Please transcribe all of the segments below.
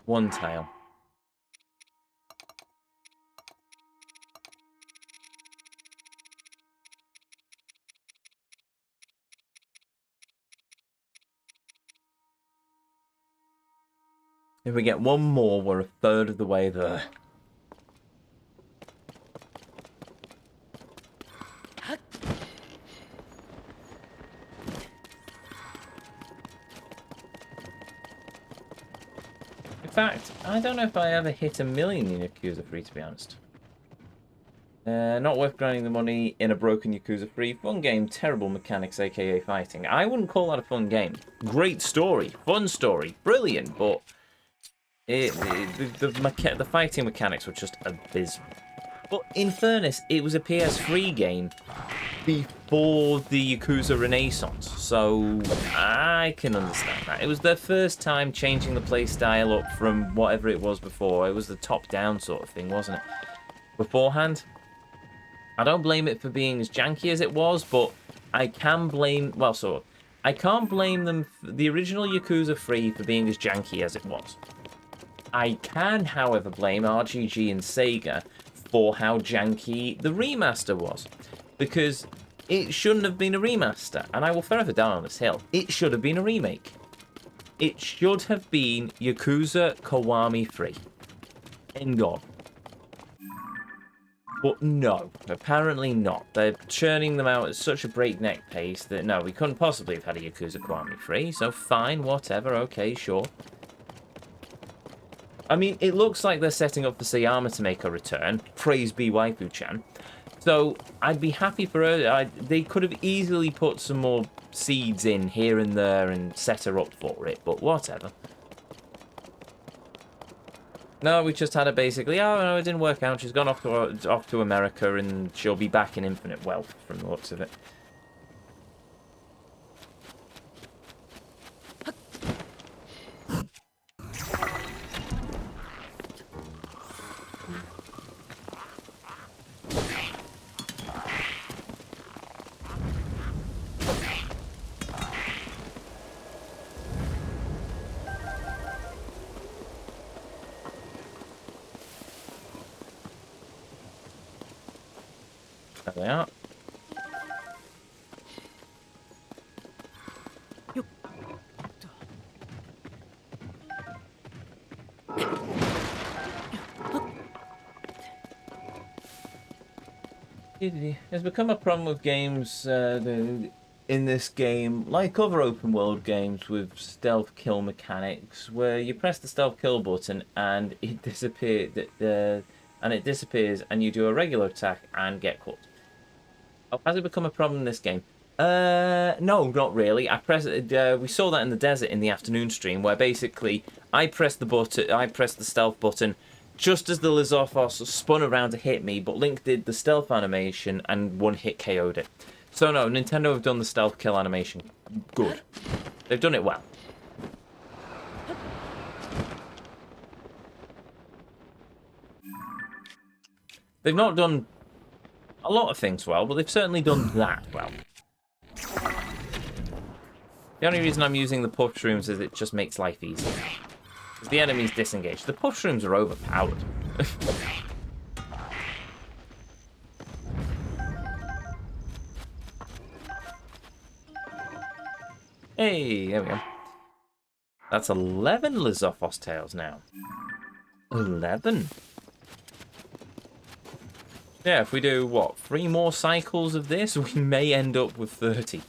One tail. If we get one more, we're a third of the way there. In fact, I don't know if I ever hit 1,000,000 in Yakuza 3, to be honest. Not worth grinding the money in a broken Yakuza 3. Fun game, terrible mechanics, aka fighting. I wouldn't call that a fun game. Great story, fun story, brilliant, but the fighting mechanics were just abysmal. But in fairness, it was a PS3 game before the Yakuza Renaissance, so I can understand that. It was their first time changing the playstyle up from whatever it was before. It was the top-down sort of thing, wasn't it? Beforehand, I don't blame it for being as janky as it was, but I can blame... Well, I can't blame them, the original Yakuza 3, for being as janky as it was. I can, however, blame RGG and Sega for how janky the remaster was. Because it shouldn't have been a remaster, and I will forever die on this hill. It should have been a remake. It should have been Yakuza Kiwami 3. End of. But no, apparently not. They're churning them out at such a breakneck pace that no, we couldn't possibly have had a Yakuza Kiwami 3, so fine, whatever, okay, sure. I mean, it looks like they're setting up for Sayama to make a return. Praise be Waifu-chan. So, I'd be happy for her. They could have easily put some more seeds in here and there and set her up for it, but whatever. No, we just had her basically, oh, no, it didn't work out. She's gone off to America and she'll be back in infinite wealth from the looks of it. There they are. It's become a problem with games in this game, like other open world games with stealth kill mechanics, where you press the stealth kill button and it disappears, and you do a regular attack and get caught. Oh, has it become a problem in this game? No, not really. We saw that in the desert in the afternoon stream, where basically I pressed the stealth button just as the Lizophos spun around to hit me, but Link did the stealth animation and one hit KO'd it. So no, Nintendo have done the stealth kill animation good. They've done it well. They've not done a lot of things well, but they've certainly done that well. The only reason I'm using the puff shrooms is it just makes life easier. Because the enemies disengage. The puff shrooms are overpowered. Hey, there we go. That's 11 Lizophos tails now. 11? Yeah, if we do, what, 3 more cycles of this, we may end up with 30.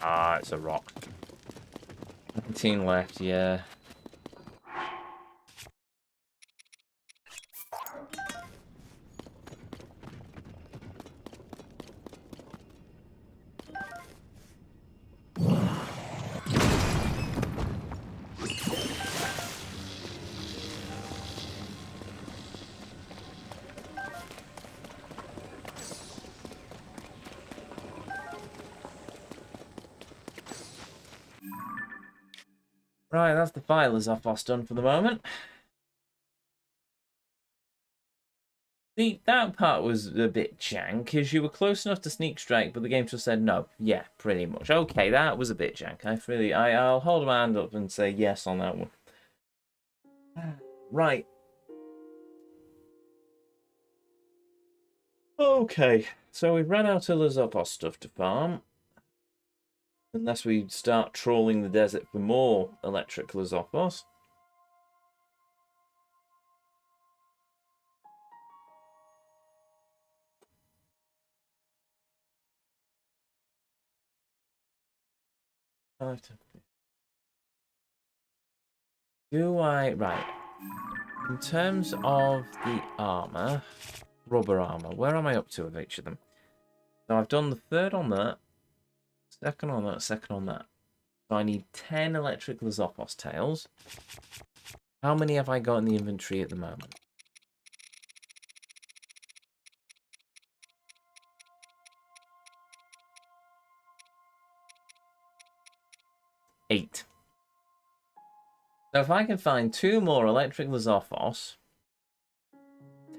Ah, it's a rock. 19 left, yeah. Right, that's the file Lizopos done for the moment. See, that part was a bit jank, because you were close enough to sneak strike, but the game just said no. Yeah, pretty much. Okay, that was a bit jank. I'll hold my hand up and say yes on that one. Right. Okay, so we've ran out of Lizopos stuff to farm. Unless we start trawling the desert for more electric Lizopos. Right. In terms of the armor, rubber armor, where am I up to with each of them? So I've done the third on that, second on that, second on that. So I need 10 electric Lizopos tails. How many have I got in the inventory at the moment? 8. So if I can find 2 more electric Lizopos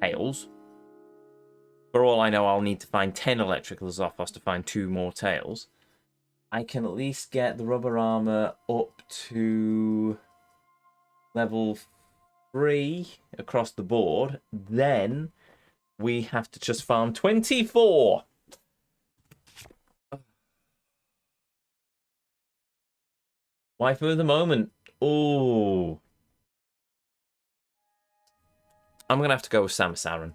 tails, for all I know, I'll need to find 10 electric Lizopos to find 2 more tails. I can at least get the rubber armor up to level 3 across the board. Then we have to just farm 24. Wife of the moment. Oh. I'm going to have to go with Samus Aran.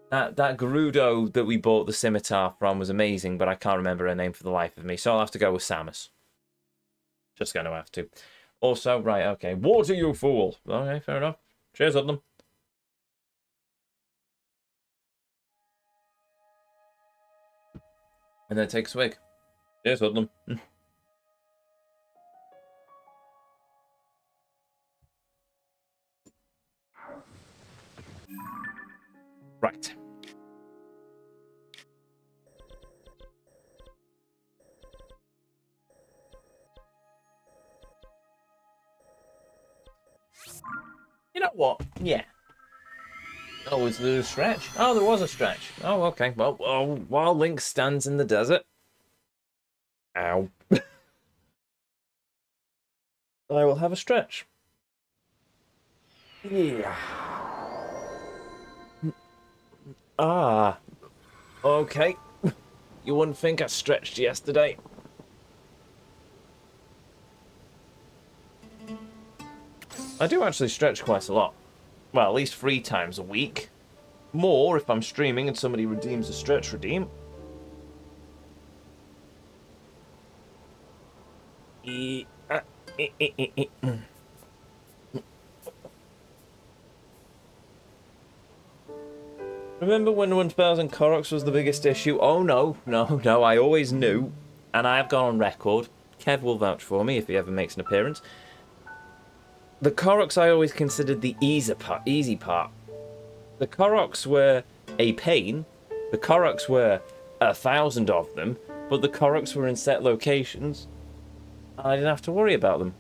That Gerudo that we bought the scimitar from was amazing, but I can't remember her name for the life of me, so I'll have to go with Samus. Just going to have to. Also, right, okay. Water, you fool! Okay, fair enough. Cheers, Udlam. And then take a swig. Cheers, Udlam. Right. You know what? Yeah. Oh, was there a stretch? Oh, there was a stretch. Oh, okay. Well, while Link stands in the desert... Ow. I will have a stretch. Yeah. Ah. Okay. You wouldn't think I stretched yesterday. I do actually stretch quite a lot. Well, at least 3 times a week. More if I'm streaming and somebody redeems a stretch redeem. Remember when 1000 Koroks was the biggest issue? Oh no, I always knew. And I have gone on record. Kev will vouch for me if he ever makes an appearance. The Koroks I always considered the easy part. The Koroks were a pain. The Koroks were 1,000 of them. But the Koroks were in set locations. And I didn't have to worry about them.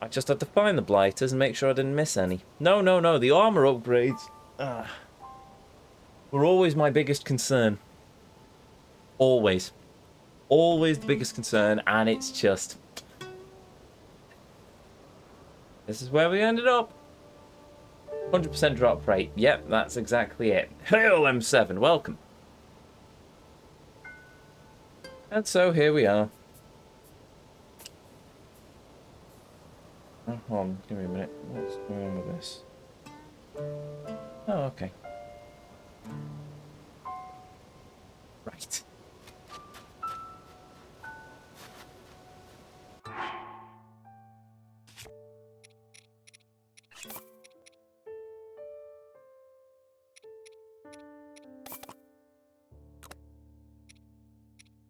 I just had to find the blighters and make sure I didn't miss any. No. The armor upgrades were always my biggest concern. Always. Always the biggest concern. And it's just... This is where we ended up. 100% drop rate. Yep, that's exactly it. Hail M7, welcome. And so here we are. Oh, hold on, give me a minute. What's going on with this? Oh, okay. Right.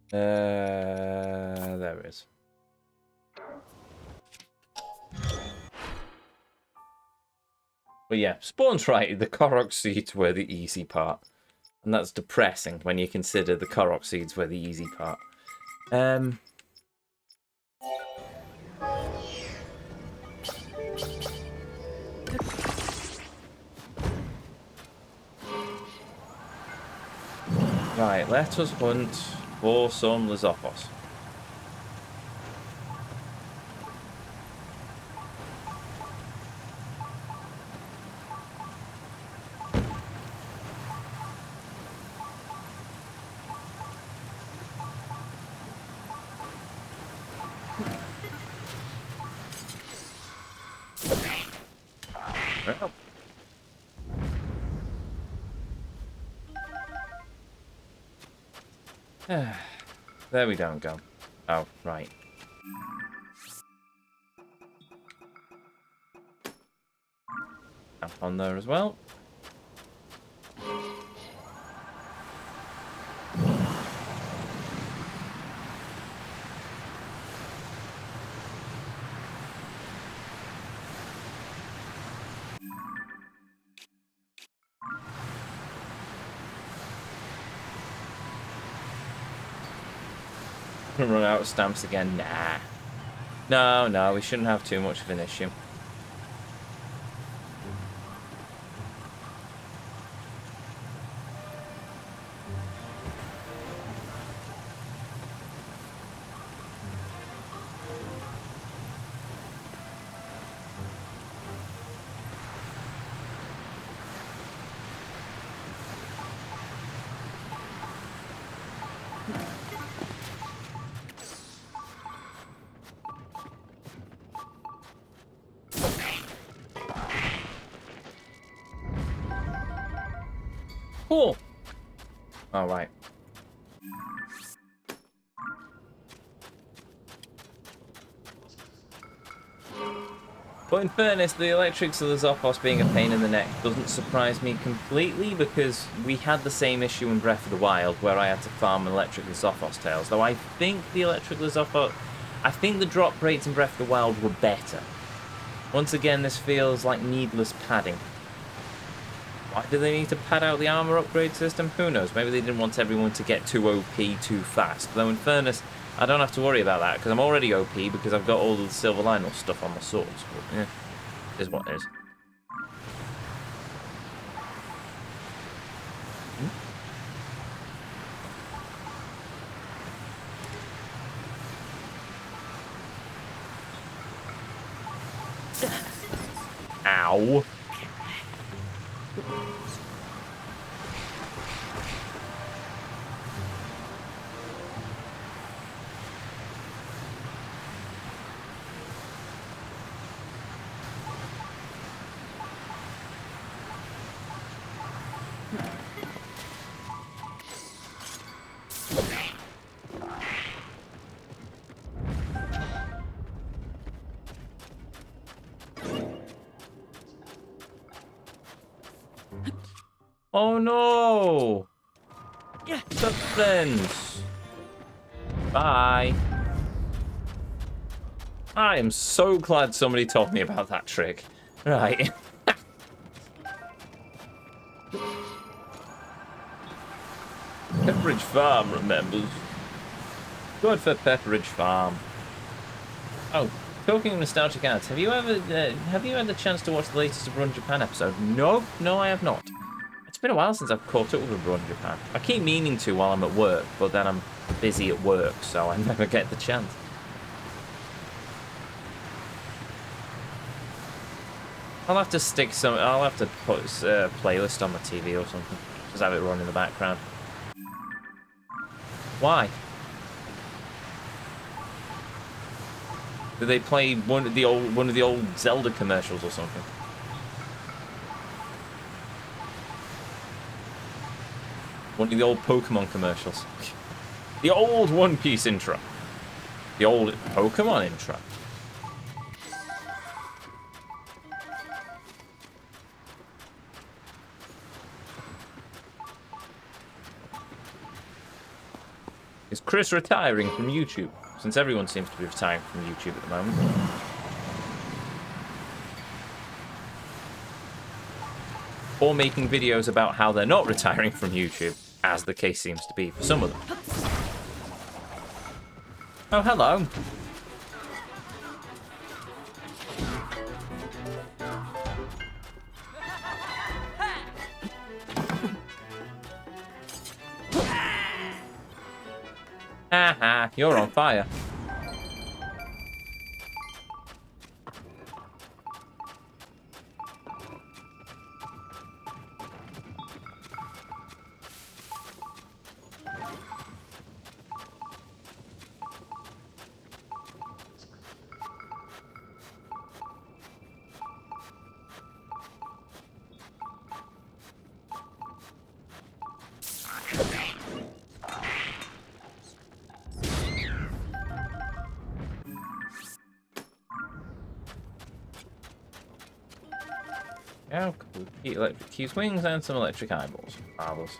There it is. But yeah, Spawn's right, the Korok seeds were the easy part. And that's depressing when you consider the Korok seeds were the easy part. Right, let us hunt for some Lizophos. Well. There we don't go. Oh, right. Up on there as well. Run out of stamps again? Nah. No, we shouldn't have too much of an issue. Cool. All right. But in fairness, the electric Lizophos being a pain in the neck doesn't surprise me completely, because we had the same issue in Breath of the Wild where I had to farm electric Lizophos tails. Though I think the electric Lizophos, I think the drop rates in Breath of the Wild were better. Once again, this feels like needless padding. Why do they need to pad out the armor upgrade system? Who knows? Maybe they didn't want everyone to get too OP too fast. Though in fairness, I don't have to worry about that, because I'm already OP because I've got all the Silver Lionel stuff on my swords. But, yeah, it is what it is. Ow. Oh no! Stop friends! Bye! I am so glad somebody told me about that trick. Right. Pepperidge Farm remembers. Good for Pepperidge Farm. Oh, talking of nostalgic ads, have you had the chance to watch the latest of Run Japan episode? No, I have not. It's been a while since I've caught up with Run Japan. I keep meaning to while I'm at work, but then I'm busy at work, so I never get the chance. I'll have to put a playlist on my TV or something. Just have it run in the background. Why? Do they play one of the old Zelda commercials or something? One of the old Pokemon commercials. The old One Piece intro. The old Pokemon intro. Is Chris retiring from YouTube? Since everyone seems to be retiring from YouTube at the moment. Or making videos about how they're not retiring from YouTube, as the case seems to be for some of them. Oh, hello. Haha, you're on fire. Yeah, cool. Electric keys, wings, and some electric eyeballs. Marvelous.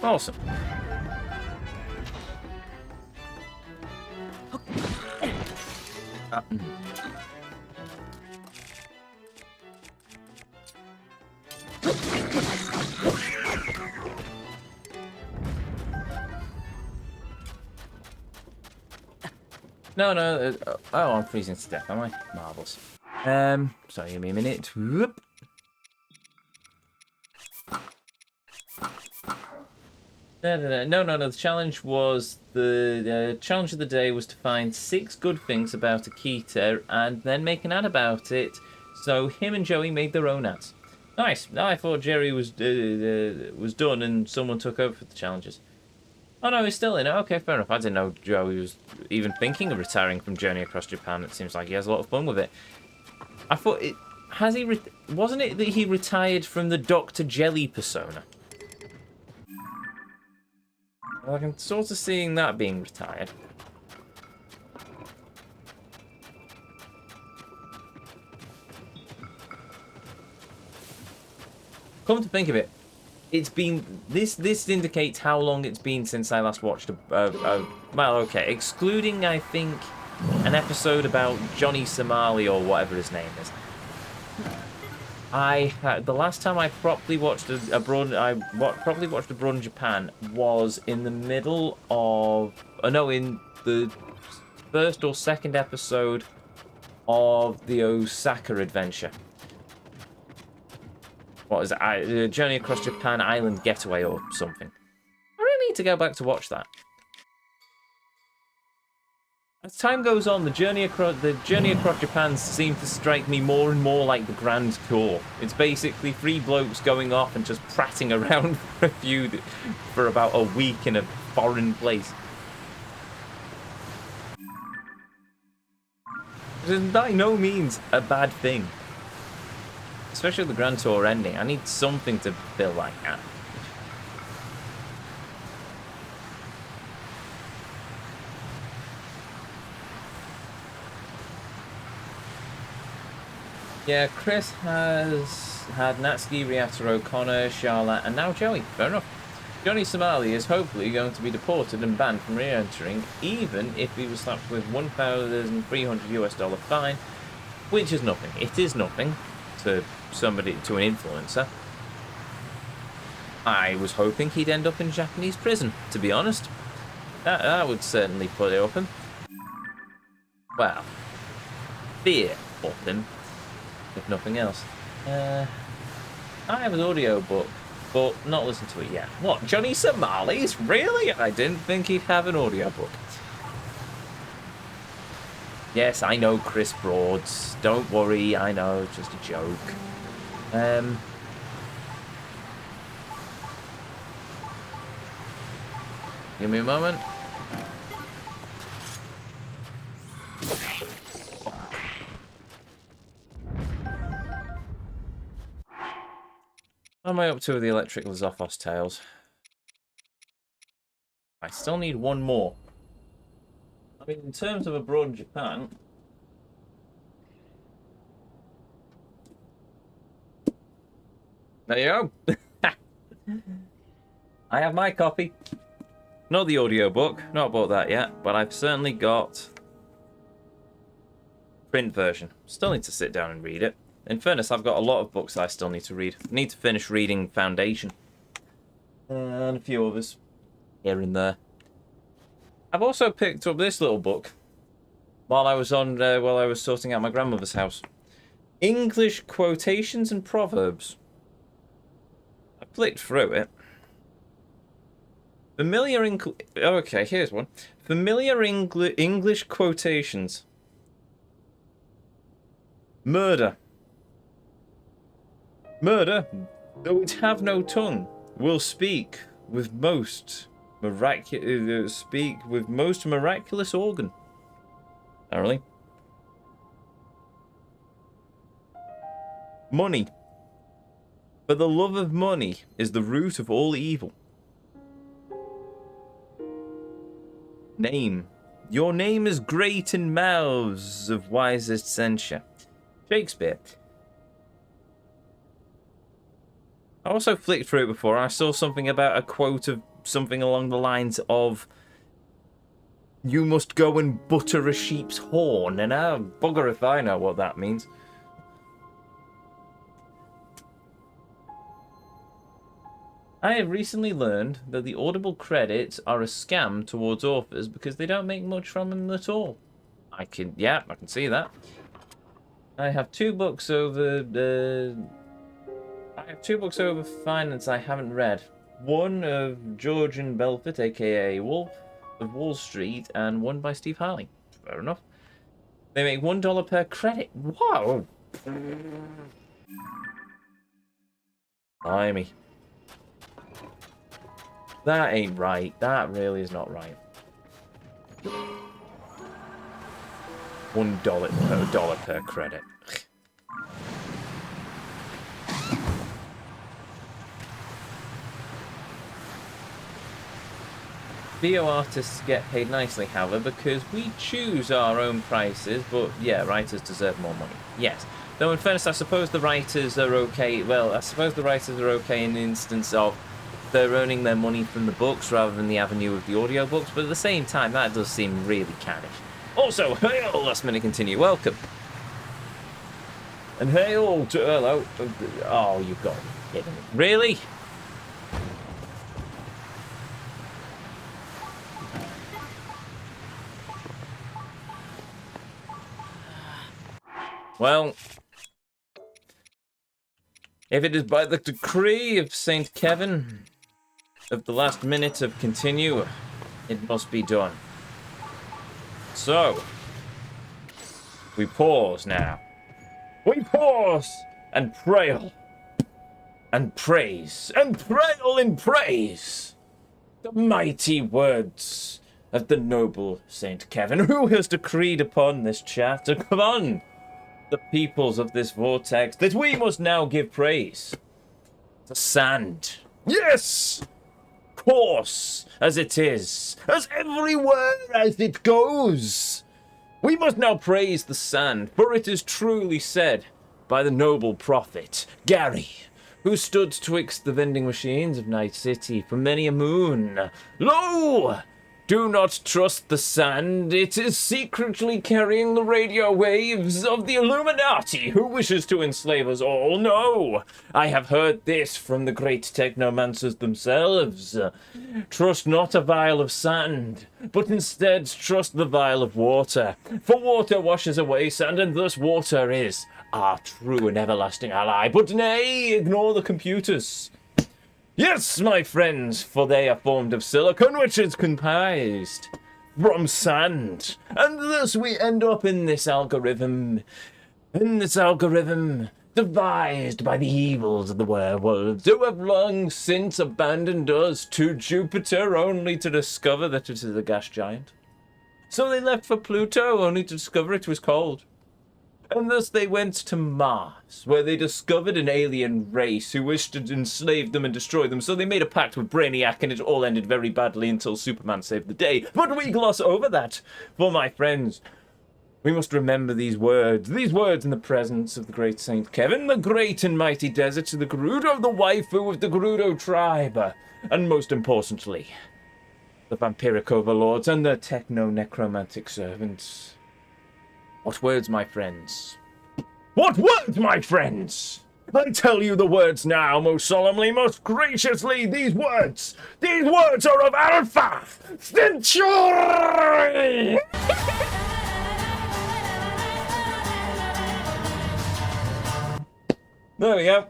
Awesome. No, oh, I'm freezing to death, am I? Marvelous. Sorry, give me a minute. Whoop. No. The challenge was the challenge of the day was to find 6 good things about Akita and then make an ad about it. So him and Joey made their own ads. Nice. Now I thought Jerry was done and someone took over for the challenges. Oh no, he's still in it. Okay, fair enough. I didn't know Joey was even thinking of retiring from Journey Across Japan. It seems like he has a lot of fun with it. I thought it has he wasn't it that he retired from the Dr. Jelly persona? Well, I can sort of seeing that being retired. Come to think of it, it's been this indicates how long it's been since I last watched well, okay, excluding I think an episode about Johnny Somali or whatever his name is. The last time I properly watched Abroad in Japan was in the middle of in the first or second episode of the Osaka adventure. What is it? Journey Across Japan Island Getaway or something. I really need to go back to watch that. As time goes on, the Journey Across Japan seems to strike me more and more like the Grand Tour. It's basically 3 blokes going off and just prattling around for about a week in a foreign place. Which is by no means a bad thing. Especially with the Grand Tour ending. I need something to feel like that. Yeah, Chris has had Natsuki, Riata O'Connor, Charlotte, and now Joey. Fair enough. Johnny Somali is hopefully going to be deported and banned from re-entering, even if he was slapped with $1,300 fine, which is nothing. It is nothing to somebody, to an influencer. I was hoping he'd end up in Japanese prison, to be honest. That would certainly put it up him. Well, fear of him, if nothing else. I have an audiobook, but not listened to it yet. What, Johnny Somali's? Really? I didn't think he'd have an audiobook. Yes, I know, Chris Broads. Don't worry, I know, it's just a joke. Give me a moment. What am I up to with the electric Zophos tails? I still need one more. I mean, in terms of abroad in Japan, There you go. I have my copy. Not the audiobook. Not bought that yet, but I've certainly got print version. Still need to sit down and read it. In fairness, I've got a lot of books I still need to read. I need to finish reading Foundation. And a few others here and there. I've also picked up this little book while I was sorting out my grandmother's house. English Quotations and Proverbs. I flicked through it. Okay, here's one. Familiar English quotations. Murder. Murder, though it have no tongue, will speak with most miraculous organ. Apparently. Money. For the love of money is the root of all evil. Name. Your name is great in mouths of wisest censure. Shakespeare. I also flicked through it before and I saw something about a quote of something along the lines of "You must go and butter a sheep's horn," and bugger if I know what that means. I have recently learned that the Audible credits are a scam towards authors because they don't make much from them at all. I can see that. I have two books over finance I haven't read. One of Georgian Belfort, aka Wolf of Wall Street, and one by Steve Harley. Fair enough. They make $1 per credit. Wow. Blimey. That ain't right. That really is not right. $1 per credit. Video artists get paid nicely, however, because we choose our own prices, but yeah, writers deserve more money. Yes. Though in fairness, I suppose the writers are okay. Well, I suppose the writers are okay in the instance of they're earning their money from the books rather than the avenue of the audiobooks, but at the same time, that does seem really caddish. Also, hail, last minute continue, welcome. And hail to, hello. Oh, you've got to be kidding me. Really? Well, if it is by the decree of Saint Kevin of the last minute of continue, it must be done. So, we pause now. We pause and pray and praise and pray in praise the mighty words of the noble Saint Kevin, who has decreed upon this chapter. Come on, the peoples of this vortex, that we must now give praise. The sand. Yes! Coarse as it is, as everywhere as it goes. We must now praise the sand, for it is truly said by the noble prophet, Gary, who stood twixt the vending machines of Night City for many a moon. Lo! Do not trust the sand. It is secretly carrying the radio waves of the Illuminati who wishes to enslave us all. No, I have heard this from the great technomancers themselves. Trust not a vial of sand, but instead trust the vial of water. For water washes away sand, and thus water is our true and everlasting ally. But nay, ignore the computers. Yes, my friends, for they are formed of silicon, which is comprised from sand. And thus we end up in this algorithm devised by the evils of the werewolves, who have long since abandoned us to Jupiter, only to discover that it is a gas giant. So they left for Pluto, only to discover it was cold. And thus they went to Mars, where they discovered an alien race who wished to enslave them and destroy them. So they made a pact with Brainiac, and it all ended very badly until Superman saved the day. But we gloss over that, for my friends, We must remember these words in the presence of the great Saint Kevin, the great and mighty deserts of the Gerudo, the waifu of the Gerudo tribe, and most importantly, the vampiric overlords and their techno-necromantic servants. What words, my friends? What words, my friends? I tell you the words now, most solemnly, most graciously, these words are of Alpha Centauri! There we go.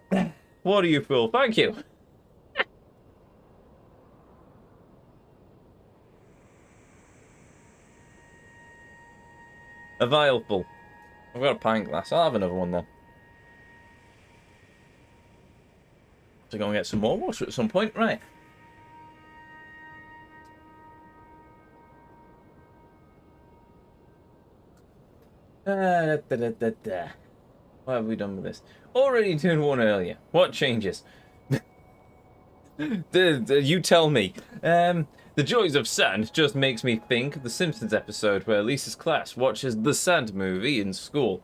What do you feel? Thank you. A vial full. I've got a pint glass. I'll have another one then. To go and get some more water at some point, right? What have we done with this? Already doing one earlier. What changes? You tell me. The Joys of Sand just makes me think of the Simpsons episode where Lisa's class watches the Sand movie in school.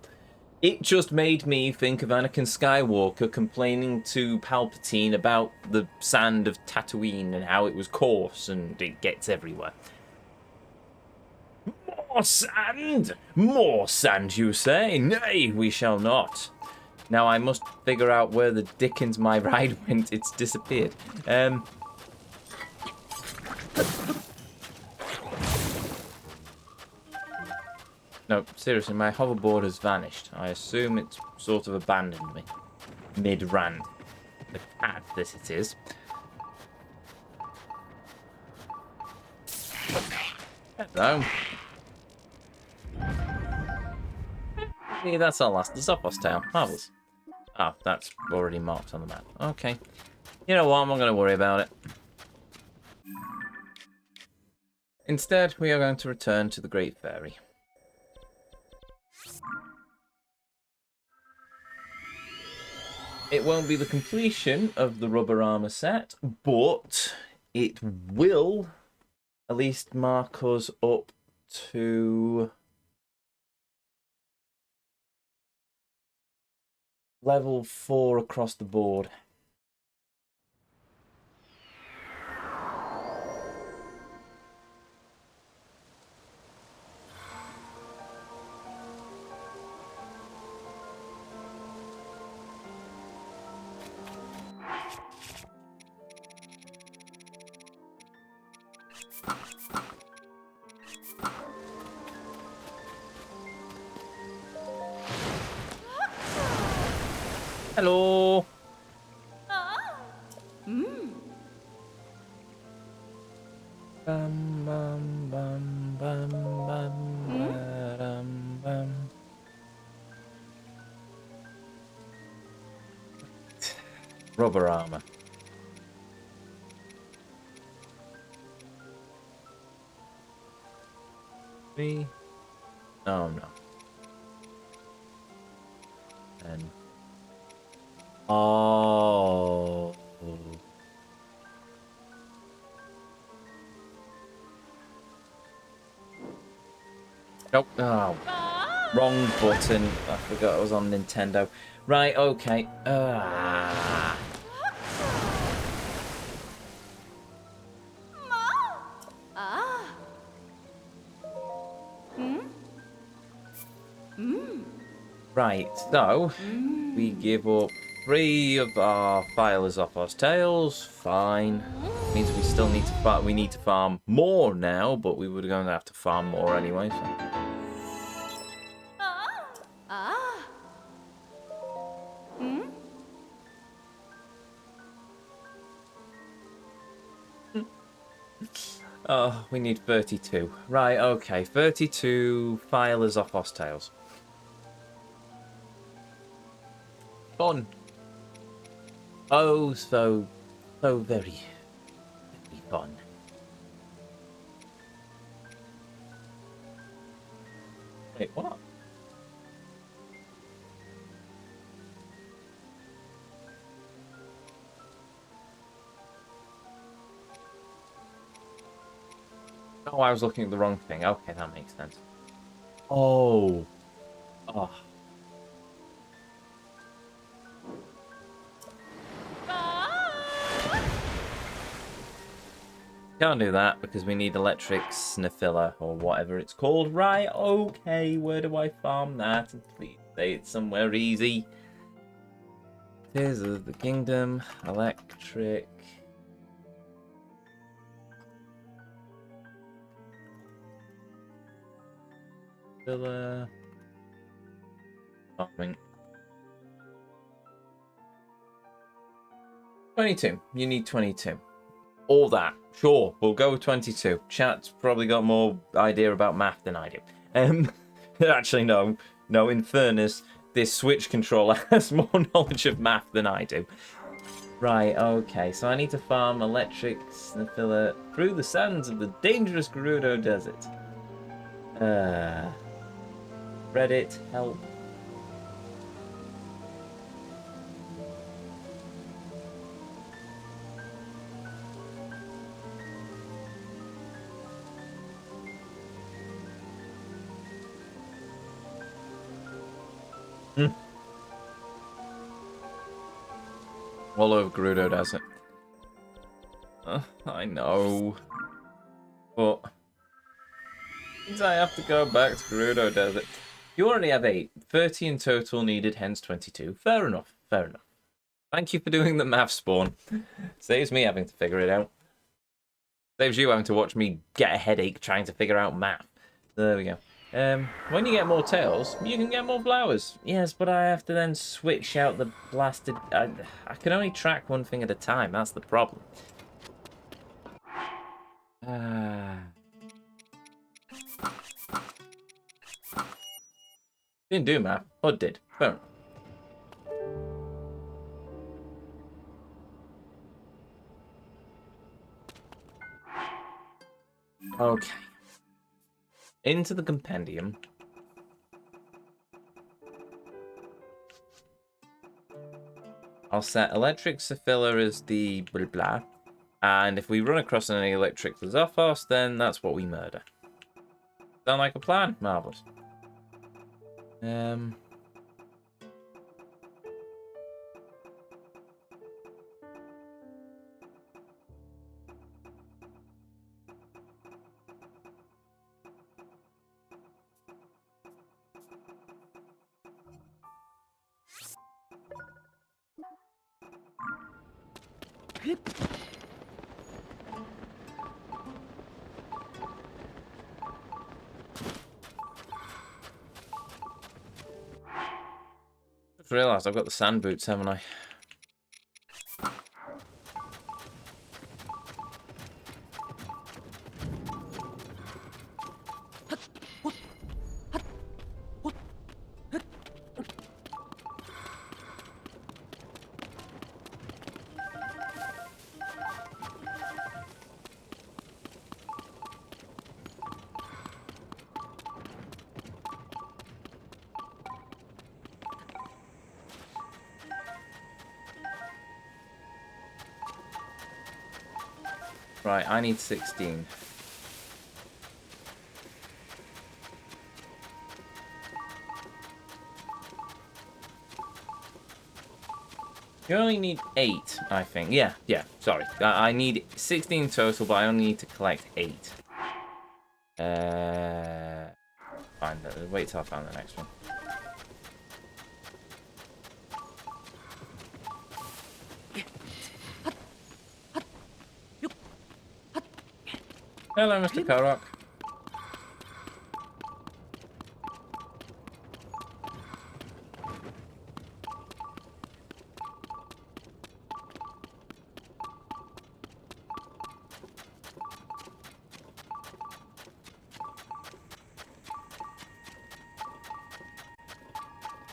It just made me think of Anakin Skywalker complaining to Palpatine about the sand of Tatooine and how it was coarse and it gets everywhere. More sand! More sand, you say? Nay, we shall not. Now I must figure out where the dickens my ride went. It's disappeared. No, seriously, my hoverboard has vanished. I assume it's sort of abandoned me. Mid-rand. The cat, this it is. Hello. Hey, that's our last. The Zophos tail. Marvellous. Ah, that's already marked on the map. Okay. You know what? I'm not going to worry about it. Instead, we are going to return to the Great Fairy. It won't be the completion of the rubber armor set, but it will at least mark us up to level 4 across the board. Hello. Bum, bum, bum, bum, bum, ba-dum, bum. Rubber armor. Me? Oh no. And oh. Nope. Oh. Wrong button. I forgot I was on Nintendo. Right, okay. Right, so we give up 3 of our filers off our tails. Fine. Means we still need to farm. We need to farm more now, but we were going to have to farm more anyway. So. Oh, we need 32. Right, okay. 32 filers off our tails. Fun. Oh, so very fun. Wait, what? Oh, I was looking at the wrong thing. Okay, that makes sense. Oh. Oh. Can't do that because we need electric sniffilla or whatever it's called. Right, okay, where do I farm that? Please say it's somewhere easy. Tears of the Kingdom, electric. Villa. Farming. 22. You need 22. All that. Sure, we'll go with 22. Chat's probably got more idea about math than I do. Actually, no. No, in fairness, this Switch controller has more knowledge of math than I do. Right, okay. So I need to farm electric sniffilla through the sands of the dangerous Gerudo Desert. Reddit, help. All over Gerudo Desert. I know. But means I have to go back to Gerudo Desert. You already have 8. 30 in total needed, hence 22. Fair enough. Fair enough. Thank you for doing the math, Spawn. Saves me having to figure it out. Saves you having to watch me get a headache trying to figure out math. There we go. When you get more tails, you can get more flowers. Yes, but I have to then switch out the blasted... I can only track one thing at a time. That's the problem. Didn't do math. Or did. Fair enough. Okay. Into the compendium. I'll set electric Sophilla as the blah blah. And if we run across any electric Zophos, then that's what we murder. Sound like a plan? Marvellous. Just realised I've got the sand boots, haven't I? Right, I need 16. You only need 8, I think. Yeah, sorry. I need 16 total, but I only need to collect 8. Fine, wait till I find the next one. Hello, Mr. Korok.